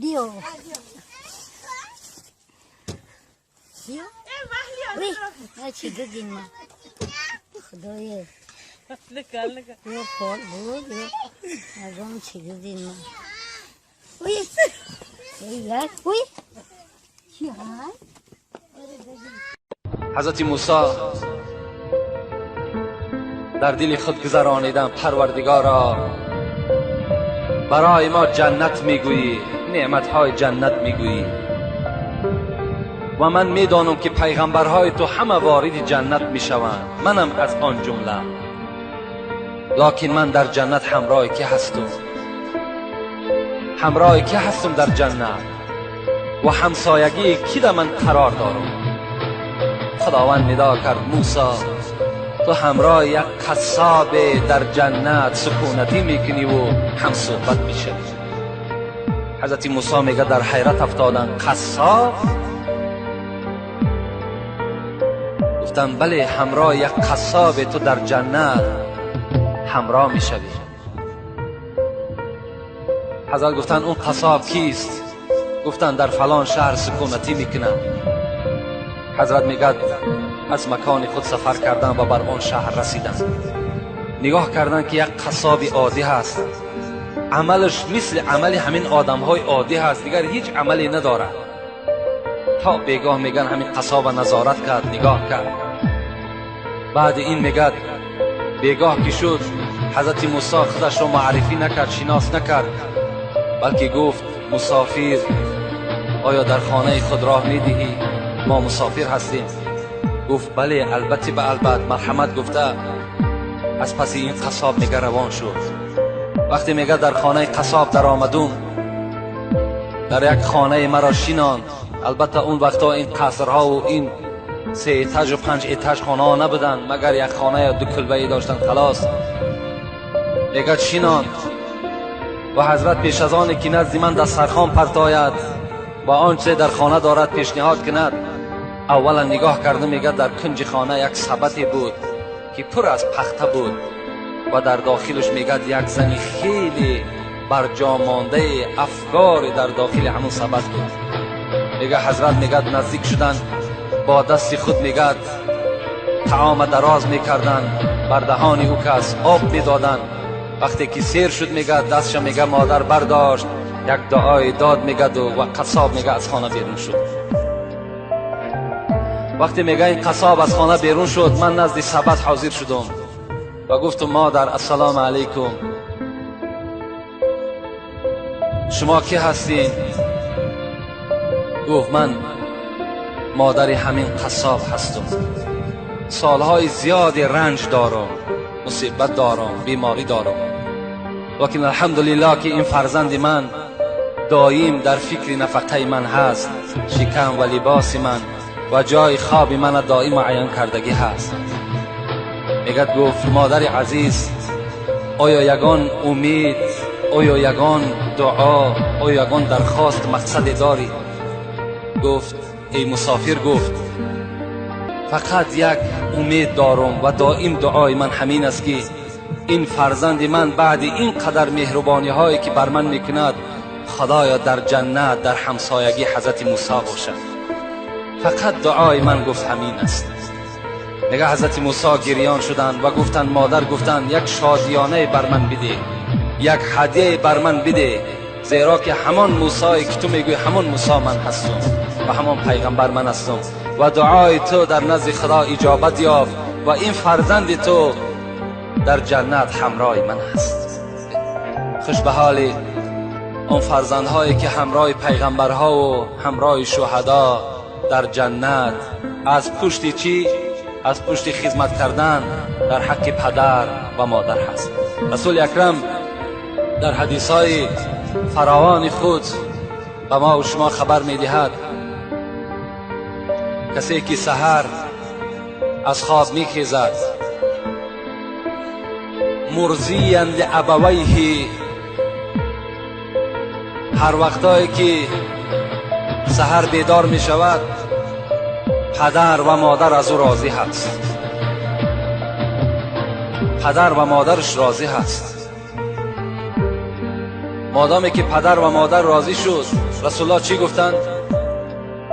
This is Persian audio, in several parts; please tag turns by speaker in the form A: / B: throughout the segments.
A: بیا بیا وی چی گردین ما خدایه بیا پال بود اگم چی گردین ما وی یک وی چی های
B: حضرت موسی در دل خود گذرانیدم پروردگارا برای ما جنت میگویی، نعمتهای جنت میگویی و من میدانم که پیغمبرهای تو همه وارد جنت میشوند، منم از آن جمله. لکن من در جنت همراه کی هستم؟ همراه کی هستم در جنت و همسایگی کی در من قرار دارم؟ خداوند ندا کرد موسی تو همراه یک قصاب در جنت سکونتی میکنی و هم صحبت میشه. حضرت موسی میگه در حیرت افتادن قصاب؟ گفتم بله همراه یک قصاب تو در جنت همراه میشوی. حضرت گفتن اون قصاب کیست؟ گفتن در فلان شهر سکونتی میکنم. حضرت میگه از مکان خود سفر کردن و بر آن شهر رسیدن. نگاه کردن که یک قصاب عادی هست، عملش مثل عمل همین آدم های عادی هست، دیگر هیچ عملی نداره. تا بیگاه میگن همین قصاب نظارت کرد، نگاه کرد. بعد این میگه بیگاه که شد حضرت موسی خودش رو معرفی نکرد، شناس نکرد، بلکه گفت مسافر آیا در خانه خود راه میدهی؟ ما مسافر هستیم. گفت بله البته به البته مرحمت گفته. از پس این قصاب میگه روان شد. وقتی میگه در خانه قصاب در آمدم، در یک خانه مرا شیناند. البته اون وقتا این قصرها و این 3 ایتاژ و 5 ایتاژ خانه ها نبودن، مگر یک خانه یا 2 کلبه‌ای داشتن خلاص. میگه شیناند و حضرت پیش از آن که نزد من دسترخوان پرتاید و آنچه در خانه دارد پیشنهاد کند، اولا نگاه کرده میگه در کنج خانه یک سبدی بود که پر از پخته بود و در داخلش میگه یک زنی خیلی برجا مانده افکار در داخل همون سبد بود. میگه حضرت میگه نزدیک شدن، با دست خود میگه طعام دراز میکردن، بر دهان او کس آب میدادن. وقتی که سیر شد میگه دستش میگه مادر برداشت، یک دعای داد میگه و قصاب میگه از خانه بیرون شد. وقتی میگه این قصاب از خانه بیرون شد، من نزد سبد حاضر شدم و گفتم مادر السلام علیکم، شما کی هستین؟ گفت من مادر همین قصاب هستم، سالهای زیادی رنج دارم، مصیبت دارم، بیماری دارم، لیکن الحمدلله که این فرزند من دایم در فکر نفقه من هست، شکم و لباس من و جای خواب من دائم عیان کردگی هست. میگه گفت مادر عزیز آیا یگان امید، آیا یگان دعا، آیا یگان درخواست مقصد داری؟ گفت ای مسافر، گفت فقط یک امید دارم و دائم دعای من همین است که این فرزند من بعد این قدر مهربانی هایی که بر من میکند خدایا در جنت در همسایگی حضرت موسی باشد. فقط دعای من گفت همین است. میگه حضرت موسی گریان شدند و گفتن مادر، گفتن یک شادیانه بر من بده، یک هدیه بر من بده، زیرا که همان موسی که تو میگوی همان موسی من هستم و همان پیغمبر من هستم و دعای تو در نزد خدا اجابت یافت و این فرزند تو در جنت همراه من هست. خوش به حال اون فرزندهایی که همراه پیغمبرها و همراه شهدا در جنت از پشت چی؟ از پشت خدمت کردن در حق پدر و مادر هست. رسول اکرم در حدیثهای فراوان خود به ما و شما خبر میدهد کسی که سحر از خواب میخیزد مرضیاً لابویه، هر وقتایی که سحر بیدار می شود پدر و مادر از او راضی هست، پدر و مادرش راضی هست. مادامی که پدر و مادر راضی شد، رسول الله چی گفتند؟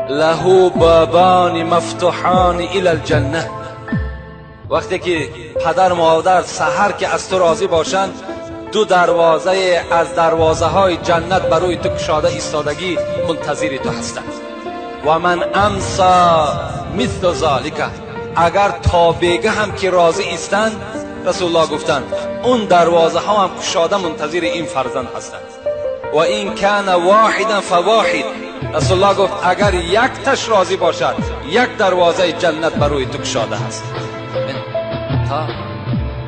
B: له بابان مفتوحان الی الجنه. وقتی که پدر و مادر سحر که از تو راضی باشند، دو دروازه از دروازه های جنت برای تو گشاده ایستادگی منتظر تو هستند. و من امسا مثل ذالک، اگر تا بیگه هم که راضی ایستند، رسول الله گفتند اون دروازه ها هم گشاده منتظر این فرزند هستند. و این کان واحدا فواحد، رسول الله گفت اگر یک تش راضی باشد، یک دروازه جنت برای تو گشاده هست.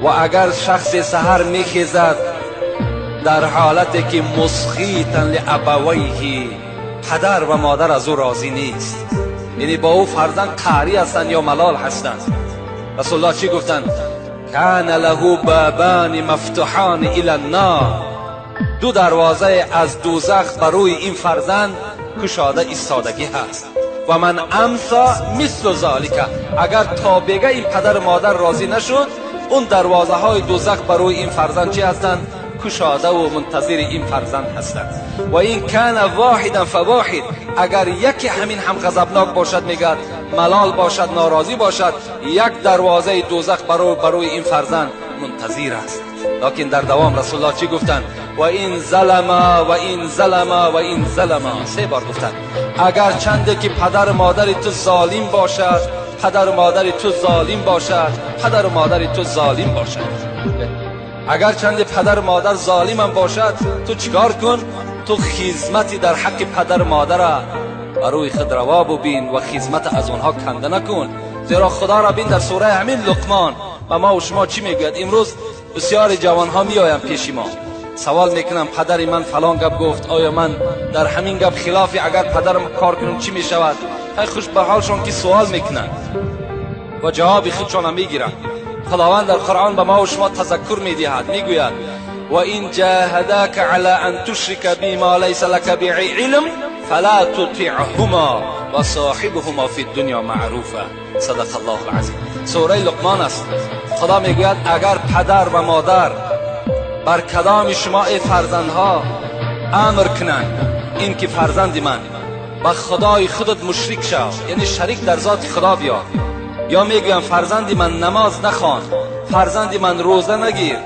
B: و اگر شخص سحر میخیزد در حالتی که مسخیتا لابویه، پدر و مادر از او راضی نیست، یعنی با او فرزند قهری هستند یا ملال هستند، رسول الله چی گفتند؟ کان له بابان مفتوحان الی النار، دو دروازه از دوزخ برای این فرزند گشاده ایستادگی هست. و من امسا مثل ذالک، اگر تا بگه این پدر مادر راضی نشد، اون دروازه های دوزخ برای این فرزند چی هستند؟ گشاده و منتظر این فرزند هستند. و این کان واحدا فواحد، اگر یکی همین هم غضبناک باشد، میگه ملال باشد، ناراضی باشد، یک دروازه دوزخ برای این فرزند منتظر است. لکن در دوام رسول الله چی گفتند؟ و این ظلم و این ظلم و این ظلم، 3 بار گفتند اگر چنده که پدر مادر تو ظالم باشد، پدر مادر تو ظالم باشد، پدر مادر تو ظالم باشد، اگر چند پدر مادر ظالم هم باشد، تو چیکار کن؟ تو خدمتی در حق پدر مادر برای خود روا ببین و خدمت از اونها کنده نکن. زیرا خدا را بین در سوره همین لقمان و ما و شما چی میگوید؟ امروز بسیار جوان ها میآیند پیش ما، سوال میکنم پدر من فلان گپ گفت، آیا من در همین گپ خلافی اگر پدرم کار کنم چی میشود؟ خیلی خوش به حالشون که سوال میکنند و جواب خودشون میگیرند. خداوند در قرآن به ما و شما تذکر میدهد، میگوید و این جاهداک علی ان تشرک بی ما لیس لک به علم فلا تطیعهما و صاحبهما فی الدنیا معروفا. صدق الله العظیم. سوره لقمان است. خدا میگوید اگر پدر و مادر بر کدام شما ای فرزندها امر کنند این که فرزند من با خدای خودت مشرک شو، یعنی شریک در ذات خدا بیا، یا میگویم فرزندی من نماز نخوان، فرزندی من روزه نگیر،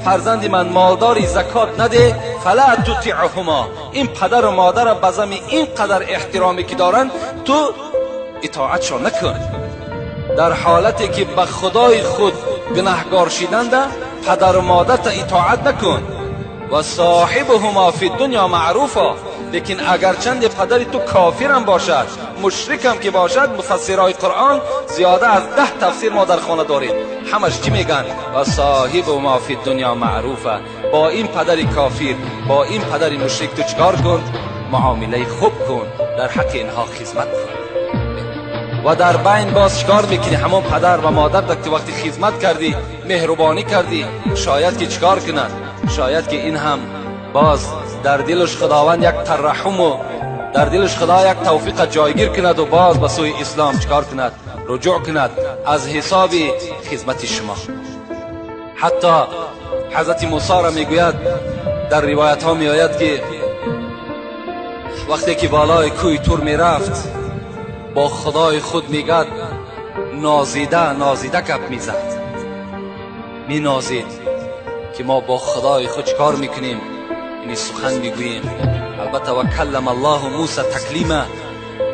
B: فرزندی من مالداری زکات نده، فلا تطیعهما، این پدر و مادر بزمی این قدر احترامی که دارن تو اطاعتشون نکن. در حالتی که به خدای خود گناهگار شیدنده، پدر و مادر تا اطاعت نکن. و صاحبهما فی الدنیا معروفا، لیکن اگر چند پدری تو کافر هم باشد، مشرک هم که باشد، مفسرای قرآن زیاده از 10 تفسیر ما در خانه داریم، همش چی میگن؟ و صاحبهما فی الدنیا معروفا، با این پدر کافر، با این پدر مشرک تو چکار کن؟ معامله خوب کن، در حق اینها خدمت کن. و در بین باز چکار میکنی؟ همون پدر و مادر وقتی خدمت کردی، مهربانی کردی، شاید که چکار کنند؟ شاید که این هم باز در دلش خداوند یک ترحم و در دلش خدا یک توفیق جایگیر کند و باز به سوی اسلام چکار کند؟ رجوع کند از حساب خدمت شما. حتی حضرت موسی را میگوید در روایت ها میآید که وقتی که بالای کوه طور میرفت با خدای خود میگد نازیده گپ میزد، می نازید که ما با خدای خود کار میکنیم، یعنی سخن میگوییم. البته و کلم الله موسی تکلیما،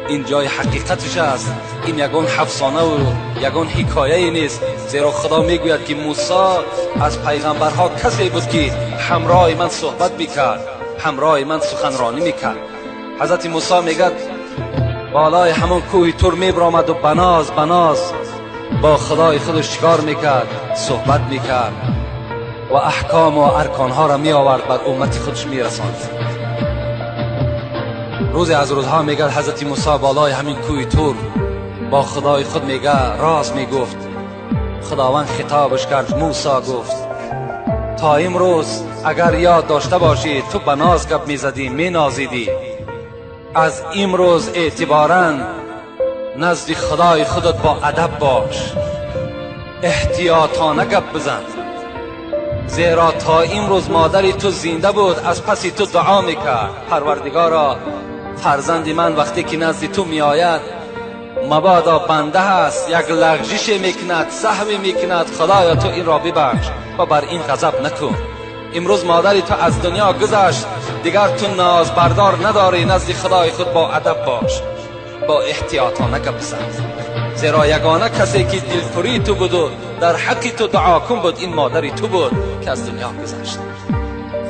B: این جای حقیقتش است، این یگان افسانه و یگان حکایه نیست، زیرا خدا میگوید که موسی از پیغمبرها کسی بود که همراه من صحبت میکرد، همراه من سخنرانی میکرد. حضرت موسی میگد بالای همون کوه طور میبرامد و بناز با خدای خودش چیکار میکرد؟ صحبت میکرد و احکام و ارکانها را می آورد بر امت خودش میرساند. روزی از روزها میگه حضرت موسی بالای همین کوه طور با خدای خود میگه راز میگفت. خداوند خطابش کرد، موسی گفت تا امروز اگر یاد داشته باشی تو به ناز گپ میزدی، مینازیدی، از امروز اعتباراً نزد خدای خودت با ادب باش، احتیاطانه گپ بزن، زیرا تا امروز مادری تو زنده بود از پسی تو دعا میکرد پروردگارا فرزند من وقتی که نزد تو میآید مبادا بنده هست یک لغزش میکند سهو میکند خدایا تو این را ببخش و بر این غضب نکن. امروز مادری تو از دنیا گذشت دیگر تو ناز بردار نداری نزد خدای خود با ادب باش با احتیاطانه بسر زیرا یگانه کسی که دلپوری تو بود و در حق تو دعا کن بود این مادری تو بود که از دنیا گذشت.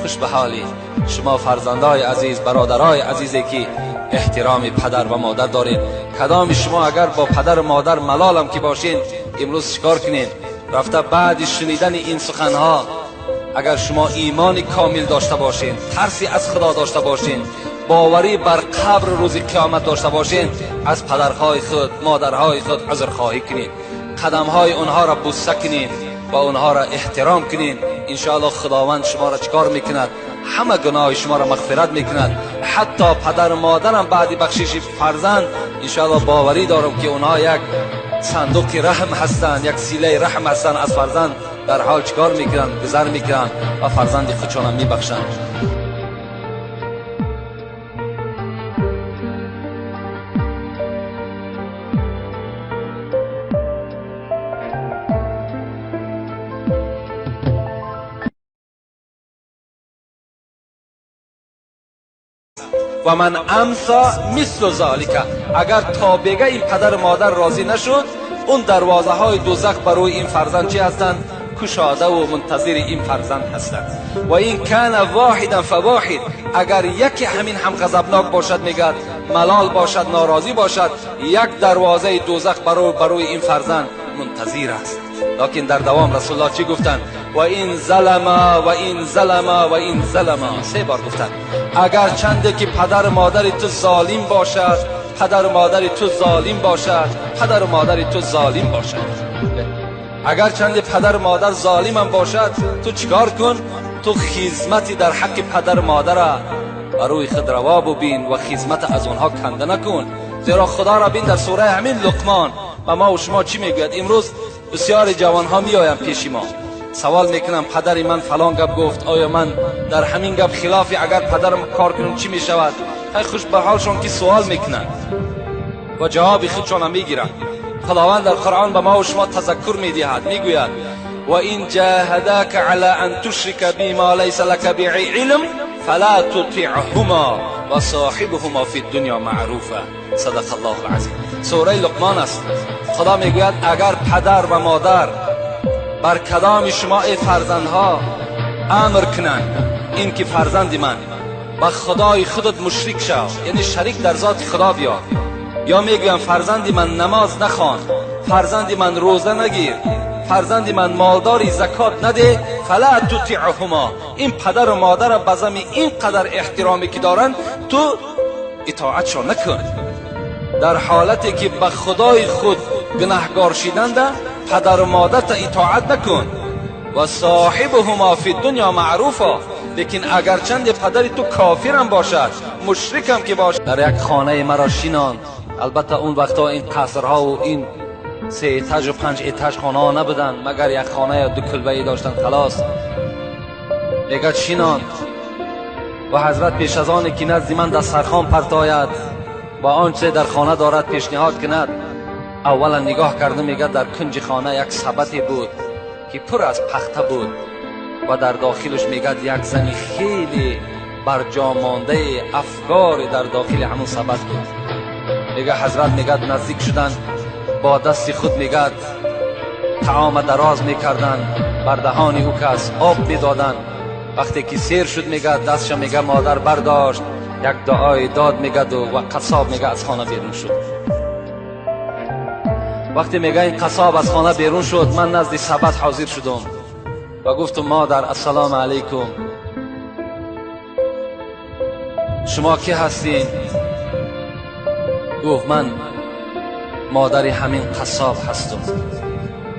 B: خوش به حالی شما فرزندای عزیز برادرای عزیزی که احترام پدر و مادر دارید. کدام شما اگر با پدر و مادر ملالم که باشین امروز چیکار کنین؟ رفته بعد شنیدن این سخنها اگر شما ایمان کامل داشته باشین ترسی از خدا داشته باشین باوری بر قبر روز قیامت داشته باشین از پدرهای خود مادرهای خود عذرخواهی کنین قدمهای اونها را بوسه کنین و اونها را احترام کنین. انشاءالله خداوند شما را چکار میکند؟ همه گناه شما را مغفرت میکند. حتی پدر و مادرم بعد بخشش فرزند انشاءالله باوری دارم که اونها یک صندوق رحم هستند یک سیله رحم هستند از فرزند در حال چکار میکنند گذر میکنند و فرزند خودشان میبخشند. و من امسا مثل ذالک اگر تا بگه این پدر و مادر راضی نشد اون دروازه های دوزخ برای این فرزند چی هستند؟ کشاده و منتظر این فرزند هستند. و این کان واحدا فواحد اگر یکی همین هم غضبناک باشد میگد ملال باشد ناراضی باشد یک دروازه دوزخ برای این فرزند منتظر است. لکن در دوام رسول الله چی گفتند؟ و این ظلم 3 بار گفتند اگر چنده که پدر و مادر تو ظالم باشد پدر و مادر تو ظالم باشد پدر و مادر تو ظالم باشد اگر چند پدر و مادر ظالم هم باشد تو چیکار کن؟ تو خدمتی در حق پدر و مادر برای خود روا ببین و خدمت از اونها کنده نکن. زیرا خدا را بین در سوره همین لقمان و ما و شما چی میگوید؟ امروز بسیار جوان ها میآیند پیش ما سوال میکنم پدر من فلان گپ گفت آیا من در همین گپ خلافی اگر پدرم کار کنم چی میشود؟ خیلی خوش به حالشون که سوال میکنند و جواب خودشون هم میگیرند. خداوند در قرآن به ما و شما تذکر میدهد میگوید و این جاهداک علی ان تشرک بی ما لیس لک به علم فلا تطیعهما و صاحبهما فی الدنیا معروفا. صدق الله العظیم. سوره لقمان است. خدا میگوید اگر پدر و مادر بر کدام شما ای فرزندها امر کنند این که فرزند من با خدای خودت مشرک شو یعنی شریک در ذات خدا بیار یا میگویم فرزند من نماز نخوان فرزند من روزه نگیر فرزند من مالداری زکات نده فلا تطیعهما این پدر و مادر بزم این قدر احترامی که دارن تو اطاعتشون نکن در حالتی که به خدای خود گناهگار شدند پدر و مادر تا اطاعت نکن و صاحبهما فی الدنیا معروفا لیکن اگر چند پدری تو کافر هم باشد مشرک هم که باشد در یک خانه مرا شیناند البته اون وقتا این قصرها و این 3 اتاج و 5 اتاج خانه ها نبودن مگر یک خانه یا 2 کلبه‌ای داشتن خلاص میگه شیناند و حضرت پیش از آن که نزد من دسترخوان پرتاید و آنچه در خانه دارد پیشنهاد کند اولا نگاه کردم میگه در کنج خانه یک سبدی بود که پر از پخته بود و در داخلش میگه یک زنی خیلی برجا مانده افکار در داخل همون سبد بود. میگه حضرت میگه نزدیک شدن با دست خود میگه طعام دراز میکردن بر دهان او کس آب میدادن وقتی که سیر شد میگه دستش میگه مادر برداشت یک دعای داد میگه و قصاب میگه از خانه بیرون شد. وقتی میگه این قصاب از خانه بیرون شد من نزد سبد حاضر شدم و گفتم مادر السلام علیکم شما کی هستین؟ گفت من مادر همین قصاب هستم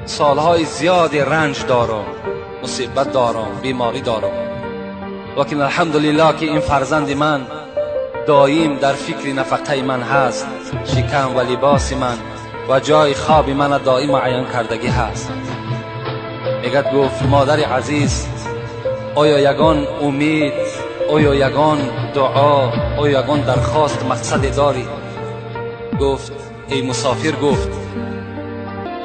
B: سالهای زیادی رنج دارم مصیبت دارم بیماری دارم لیکن الحمدلله که این فرزند من دایم در فکر نفقه من هست شکم و لباس من و جای خواب من دائم عیان کردگی هست. میگه گفت مادر عزیز آیا یگان امید، آیا یگان دعا، آیا یگان درخواست مقصد داری؟ گفت ای مسافر، گفت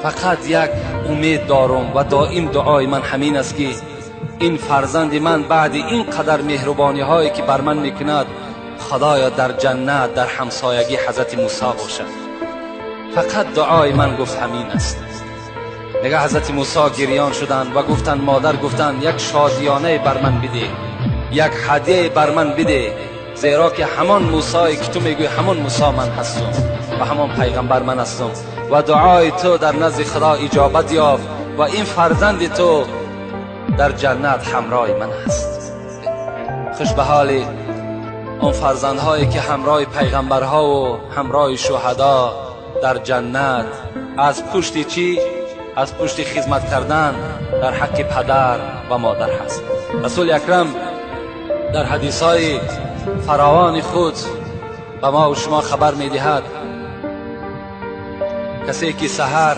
B: فقط یک امید دارم و دائم دعای من همین است که این فرزند من بعد این قدر مهربانی هایی که بر من میکند خدایا در جنت در همسایگی حضرت موسی باشد. فقط دعای من گفت همین است. نگه حضرت موسی گریان شدند و گفتند مادر، گفتند یک شادیانه بر من بده، یک هدیه بر من بده، زیرا که همان موسی که تو میگوی همان موسی من هستم و همان پیغمبر من هستم و دعای تو در نزد خدا اجابت یافت و این فرزند تو در جنت همراه من هست. خوش به حال اون فرزندهایی که همراه پیغمبرها و همراه شهدا در جنت از پشت چی؟ از پشت خدمت کردن در حق پدر و مادر هست. رسول اکرم در حدیثهای فراوان خود به ما و شما خبر میدهد کسی که سحر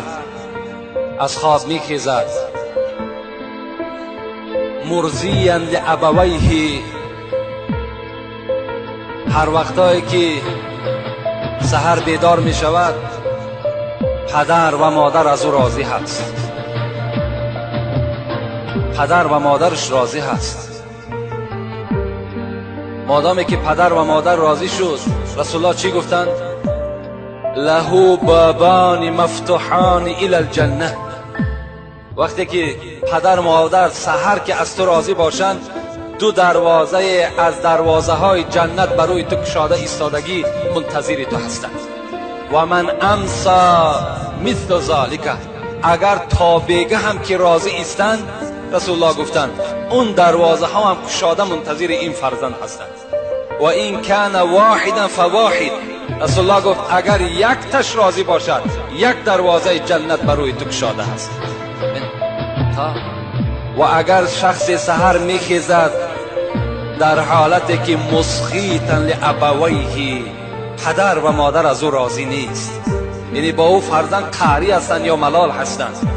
B: از خواب میخیزد مرضیا لابویه، هر وقتایی که سحر بیدار می شود پدر و مادر از او راضی هست، پدر و مادرش راضی هست. مادامی که پدر و مادر راضی شد، رسول الله چی گفتند؟ له بابان مفتوحان الی الجنه. وقتی که پدر و مادر سحر که از تو راضی باشند، دو دروازه از دروازه های جنت برای تو گشاده ایستادگی منتظر تو هستند. و من امسا مثل ذالک، اگر تا بیگه هم که راضی ایستند، رسول الله گفتند اون دروازه ها هم گشاده منتظر این فرزند هستند. و این کان واحدا فواحد، رسول الله گفت اگر یک تش راضی باشد یک دروازه جنت برای تو گشاده هست. و اگر شخص سحر میخیزد در حالتی که مسخیطا لابویه، پدر و مادر از او راضی نیست، یعنی با او فرزند قهری هستند یا ملال هستند،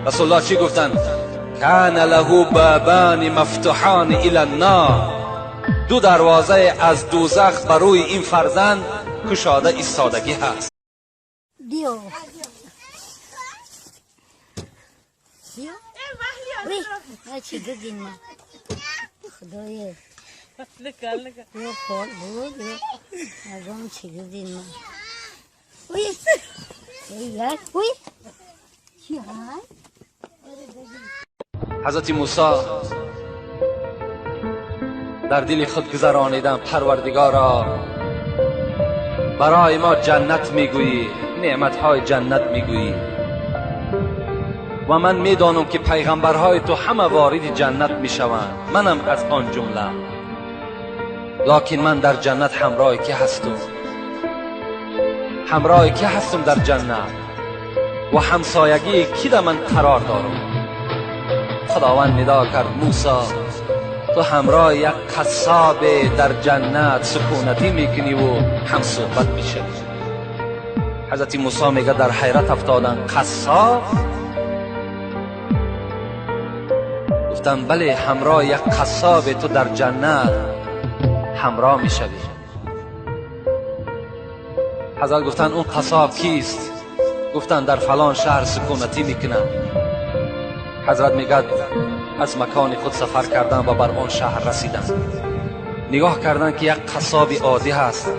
B: رسول الله چی گفتند؟ کان له بابان مفتوحان الی النار، دو دروازه از دوزخ برای این فرزند گشاده ایستادگی هست.
A: دیو دیو چی گفتین ما خدایا یا فال بود اگم چی گفتین ما وی چی های؟
B: حضرت موسی در دل خود گذرانیدن پروردگارا برای ما جنت میگویی، نعمتهای جنت میگویی و من میدانم که پیغمبرهای تو همه وارد جنت میشوند، منم از آن جمله. لکن من در جنت همراه کی هستم؟ همراه کی هستم در جنت و همسایگی کی در من قرار دارم؟ خداوند ندا کرد موسی تو همراه یک قصاب در جنت سکونتی میکنی و هم صحبت میشه. حضرت موسی میگه در حیرت افتادن قصاب؟ گفتم بله، همراه یک قصاب تو در جنت همراه میشوی. حضرت گفتن اون قصاب کیست؟ گفتن در فلان شهر سکونتی میکنم. حضرت میگه از مکان خود سفر کردن و بر آن شهر رسیدن، نگاه کردن که یک قصاب عادی هست،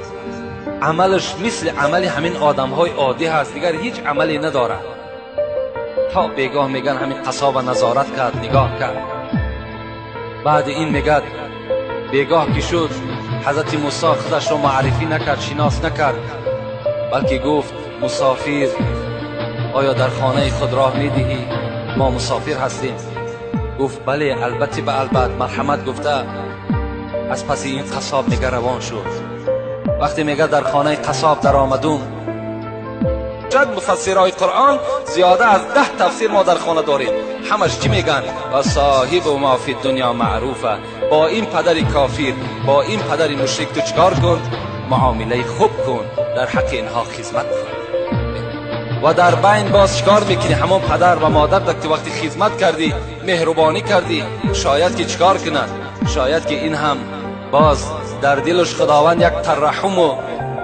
B: عملش مثل عمل همین آدم های عادی هست، دیگر هیچ عملی نداره. تا بیگاه میگن همین قصاب نظارت کرد، نگاه کرد. بعد این میگه بیگاه که شد حضرت موسی خودش رو معرفی نکرد، شناس نکرد، بلکه گفت مسافر آیا در خانه خود راه میدهی؟ ما مسافر هستیم. گفت بله البته به البته، مرحمت گفته. از پس این قصاب میگه روان شد. وقتی میگه در خانه قصاب در آمدم، جد مفسرای قرآن زیاده از 10 تفسیر ما در خانه داریم، همش چی میگن؟ و صاحب و ما فی دنیا معروفه، با این پدر کافر، با این پدر مشرک تو چکار کن؟ معامله خوب کن، در حق اینها خدمت کن. و در بین باز چیکار میکنی؟ همون پدر و مادر وقتی خدمت کردی، مهربانی کردی، شاید که چیکار کند؟ شاید که این هم باز در دلش خداوند یک ترحم و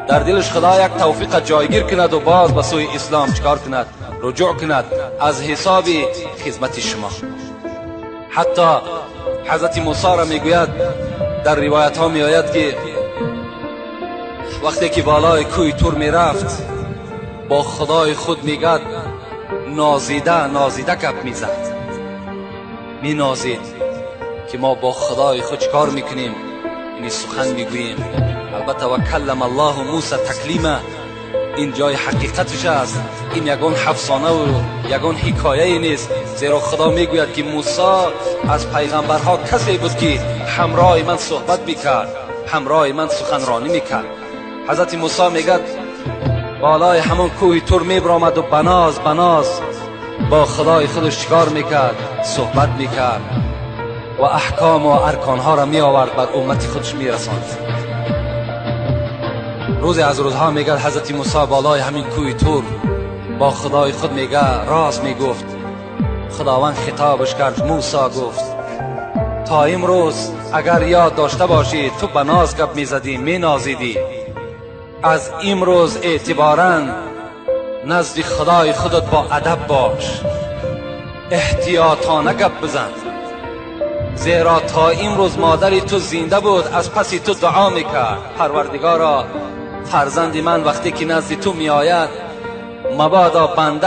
B: در دلش خدا یک توفیق جایگیر کند و باز به سوی اسلام چیکار کند؟ رجوع کند از حساب خدمت شما. حتی حضرت موسی را میگوید در روایت ها میآید که وقتی که بالای کوه تور میرفت با خدای خود میگد نازیده گپ میزد، می نازید که ما با خدای خود چیکار میکنیم؟ یعنی سخن میگوییم. البته و کلم الله موسی تکلیما، این جای حقیقتش است، این یگان افسانه و یگان حکایه نیست، زیرا خدا میگوید که موسی از پیغمبرها کسی بود که همراه من صحبت میکرد، همراه من سخنرانی میکرد. حضرت موسی میگد بالای همون کوه تور میبرامد و بناز با خدای خودش چیکار میکرد؟ صحبت میکرد و احکام و ارکانها را میآورد بر امت خودش میرساند. روزی از روزها میگه حضرت موسی بالای همین کوه تور با خدای خود میگه راز میگفت. خداوند خطابش کرد، موسی گفت تا امروز اگر یاد داشته باشی تو به ناز گپ میزدی، مینازیدی، از امروز اعتباراً نزد خدای خودت با ادب باش، احتیاطانه گپ بزن، زیرا تا امروز مادری تو زنده بود از پسی تو دعا میکرد پروردگارا فرزند من وقتی که نزد تو میآید مبادا بنده